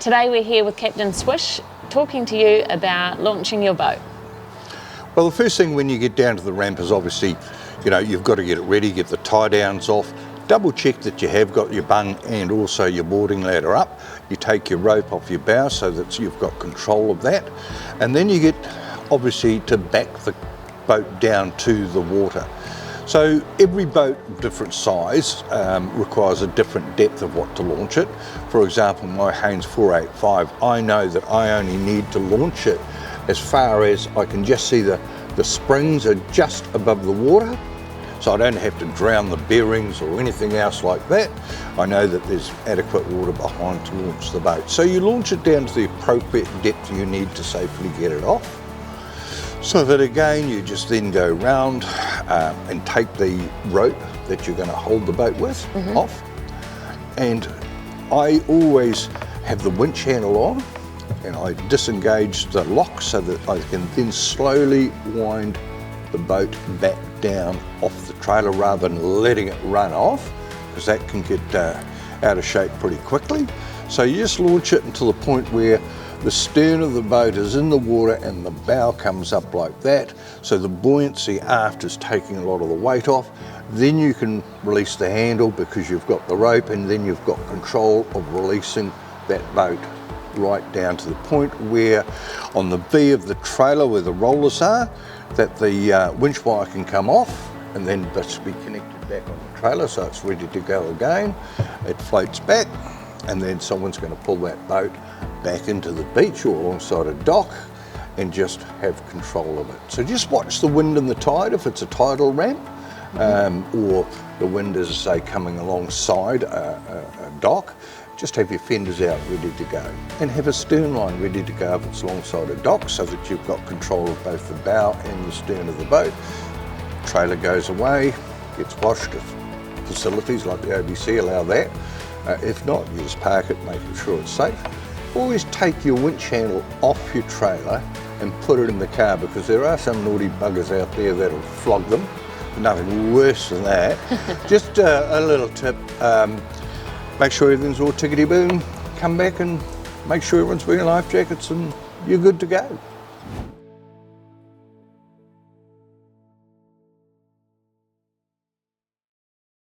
Today we're here with Captain Swish, talking to you about launching your boat. Well, the first thing when you get down to the ramp is obviously, you've got to get it ready, get the tie downs off, double check that you have got your bung and also your boarding ladder up. You take your rope off your bow so that you've got control of that. And then you get, obviously, to back the boat down to the water. So every boat of different size requires a different depth of what to launch it. For example, my Haines 485, I know that I only need to launch it as far as I can just see the springs are just above the water, so I don't have to drown the bearings or anything else like that. I know that there's adequate water behind to launch the boat. So you launch it down to the appropriate depth you need to safely get it off. So that again, you just then go round and take the rope that you're going to hold the boat with off. And I always have the winch handle on, and I disengage the lock so that I can then slowly wind the boat back down off the trailer rather than letting it run off, because that can get out of shape pretty quickly. So you just launch it until the point where the stern of the boat is in the water and the bow comes up like that, so the buoyancy aft is taking a lot of the weight off. Then you can release the handle because you've got the rope, and then you've got control of releasing that boat right down to the point where on the V of the trailer where the rollers are, that the winch wire can come off and then just be connected back on the trailer so it's ready to go again. It floats back, and then someone's going to pull that boat back into the beach or alongside a dock and just have control of it. So just watch the wind and the tide if it's a tidal ramp, or the wind is, say, coming alongside a dock. Just have your fenders out ready to go, and have a stern line ready to go if it's alongside a dock, so that you've got control of both the bow and the stern of the boat. Trailer goes away, gets washed if facilities like the OBC allow that. If not, you just park it, making sure it's safe. Always take your winch handle off your trailer and put it in the car, because there are some naughty buggers out there that'll flog them. Nothing worse than that. Just a little tip, make sure everything's all tickety-boom, come back and make sure everyone's wearing life jackets and you're good to go.